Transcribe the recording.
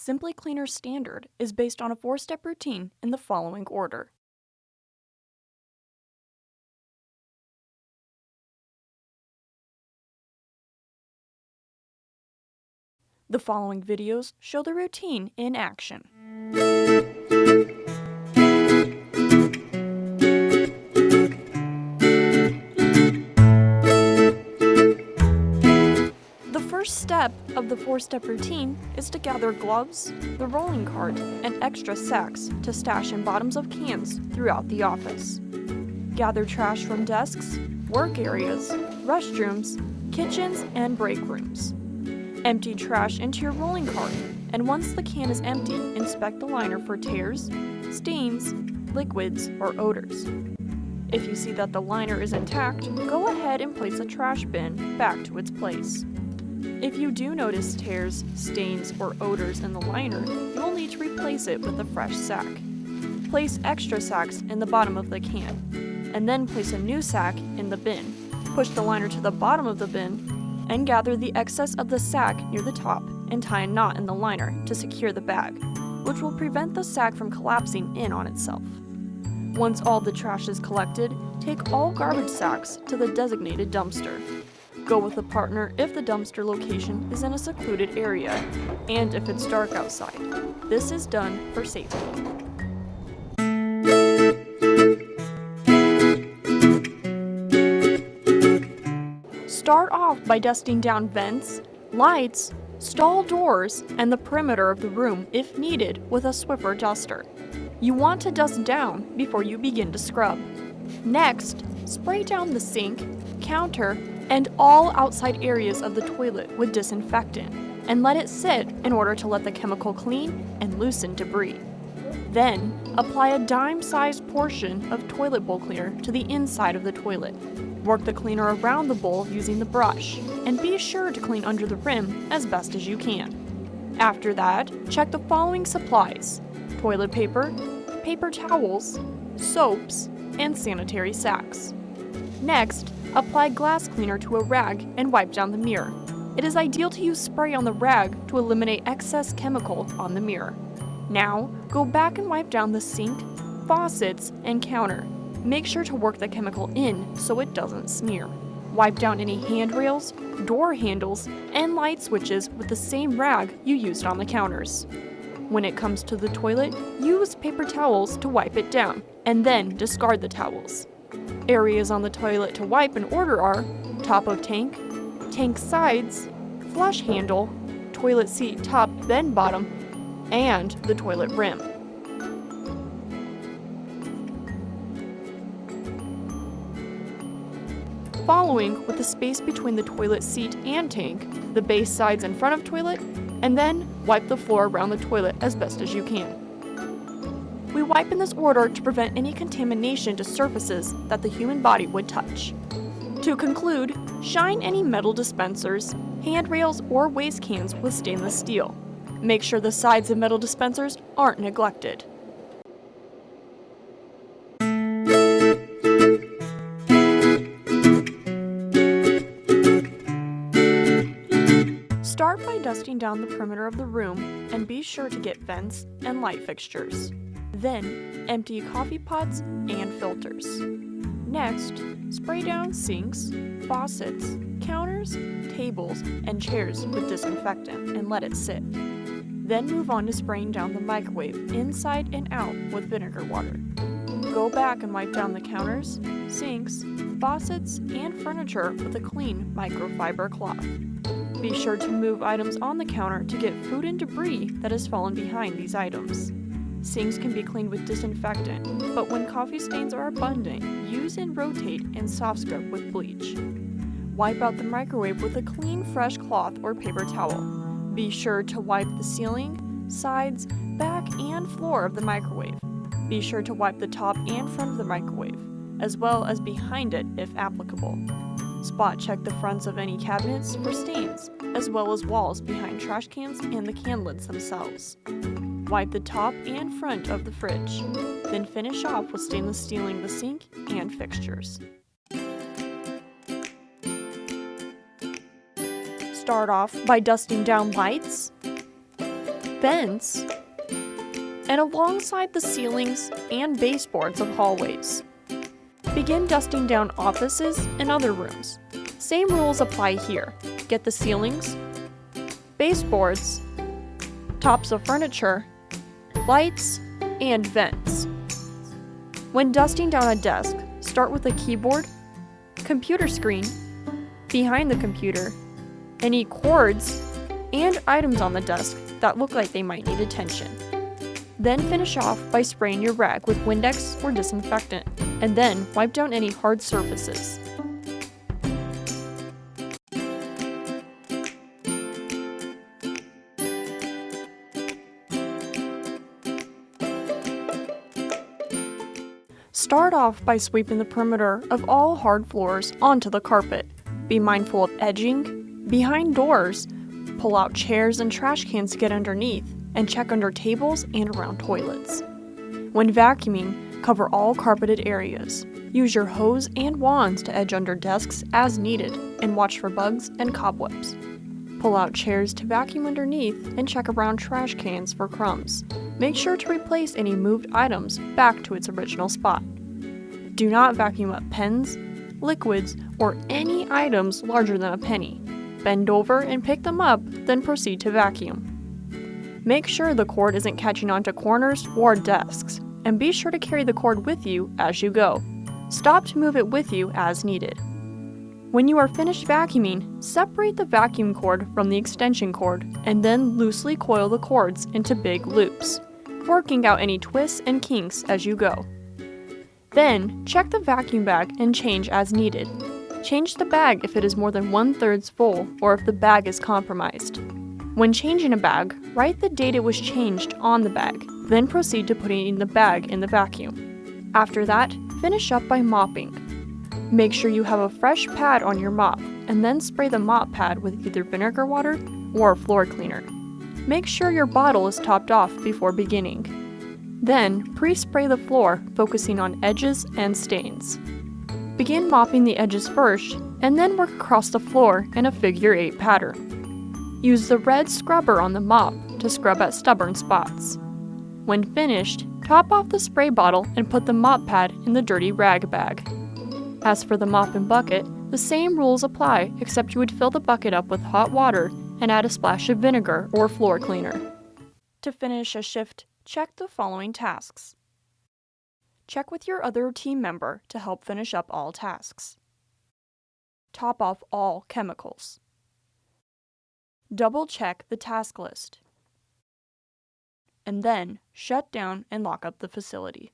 Simply Cleaner Standard is based on a 4-step routine in the following order. The following videos show the routine in action. The first step of the 4-step routine is to gather gloves, the rolling cart, and extra sacks to stash in bottoms of cans throughout the office. Gather trash from desks, work areas, restrooms, kitchens, and break rooms. Empty trash into your rolling cart, and once the can is empty, inspect the liner for tears, stains, liquids, or odors. If you see that the liner is intact, go ahead and place the trash bin back to its place. If you do notice tears, stains, or odors in the liner, you will need to replace it with a fresh sack. Place extra sacks in the bottom of the can, and then place a new sack in the bin. Push the liner to the bottom of the bin, and gather the excess of the sack near the top and tie a knot in the liner to secure the bag, which will prevent the sack from collapsing in on itself. Once all the trash is collected, take all garbage sacks to the designated dumpster. Go with a partner if the dumpster location is in a secluded area and if it's dark outside. This is done for safety. Start off by dusting down vents, lights, stall doors, and the perimeter of the room if needed with a Swiffer duster. You want to dust down before you begin to scrub. Next, spray down the sink, counter, and all outside areas of the toilet with disinfectant and let it sit in order to let the chemical clean and loosen debris. Then, apply a dime-sized portion of toilet bowl cleaner to the inside of the toilet. Work the cleaner around the bowl using the brush, and be sure to clean under the rim as best as you can. After that, check the following supplies: toilet paper, paper towels, soaps, and sanitary sacks. Next, apply glass cleaner to a rag and wipe down the mirror. It is ideal to use spray on the rag to eliminate excess chemical on the mirror. Now, go back and wipe down the sink, faucets, and counter. Make sure to work the chemical in so it doesn't smear. Wipe down any handrails, door handles, and light switches with the same rag you used on the counters. When it comes to the toilet, use paper towels to wipe it down, and then discard the towels. Areas on the toilet to wipe in order are top of tank, tank sides, flush handle, toilet seat top then bottom, and the toilet rim. Following with the space between the toilet seat and tank, the base sides in front of toilet, and then wipe the floor around the toilet as best as you can. We wipe in this order to prevent any contamination to surfaces that the human body would touch. To conclude, shine any metal dispensers, handrails, or waste cans with stainless steel. Make sure the sides of metal dispensers aren't neglected. Start by dusting down the perimeter of the room and be sure to get vents and light fixtures. Then, empty coffee pots and filters. Next, spray down sinks, faucets, counters, tables, and chairs with disinfectant and let it sit. Then move on to spraying down the microwave inside and out with vinegar water. Go back and wipe down the counters, sinks, faucets, and furniture with a clean microfiber cloth. Be sure to move items on the counter to get food and debris that has fallen behind these items. Sinks can be cleaned with disinfectant, but when coffee stains are abundant, use and rotate and soft scrub with bleach. Wipe out the microwave with a clean, fresh cloth or paper towel. Be sure to wipe the ceiling, sides, back, and floor of the microwave. Be sure to wipe the top and front of the microwave, as well as behind it if applicable. Spot check the fronts of any cabinets for stains, as well as walls behind trash cans and the can lids themselves. Wipe the top and front of the fridge, then finish off with stainless steeling the sink and fixtures. Start off by dusting down lights, vents, and alongside the ceilings and baseboards of hallways. Begin dusting down offices and other rooms. Same rules apply here. Get the ceilings, baseboards, tops of furniture, lights, and vents. When dusting down a desk, start with a keyboard, computer screen, behind the computer, any cords, and items on the desk that look like they might need attention. Then finish off by spraying your rag with Windex or disinfectant, and then wipe down any hard surfaces. Start off by sweeping the perimeter of all hard floors onto the carpet. Be mindful of edging, behind doors, pull out chairs and trash cans to get underneath, and check under tables and around toilets. When vacuuming, cover all carpeted areas. Use your hose and wands to edge under desks as needed, and watch for bugs and cobwebs. Pull out chairs to vacuum underneath and check around trash cans for crumbs. Make sure to replace any moved items back to its original spot. Do not vacuum up pens, liquids, or any items larger than a penny. Bend over and pick them up, then proceed to vacuum. Make sure the cord isn't catching onto corners or desks, and be sure to carry the cord with you as you go. Stop to move it with you as needed. When you are finished vacuuming, separate the vacuum cord from the extension cord, and then loosely coil the cords into big loops, working out any twists and kinks as you go. Then, check the vacuum bag and change as needed. Change the bag if it is more than 1/3 full or if the bag is compromised. When changing a bag, write the date it was changed on the bag, then proceed to putting the bag in the vacuum. After that, finish up by mopping. Make sure you have a fresh pad on your mop, and then spray the mop pad with either vinegar water or a floor cleaner. Make sure your bottle is topped off before beginning. Then, pre-spray the floor, focusing on edges and stains. Begin mopping the edges first, and then work across the floor in a figure 8 pattern. Use the red scrubber on the mop to scrub at stubborn spots. When finished, top off the spray bottle and put the mop pad in the dirty rag bag. As for the mop and bucket, the same rules apply, except you would fill the bucket up with hot water and add a splash of vinegar or floor cleaner. To finish a shift, check the following tasks. Check with your other team member to help finish up all tasks. Top off all chemicals. Double check the task list. And then shut down and lock up the facility.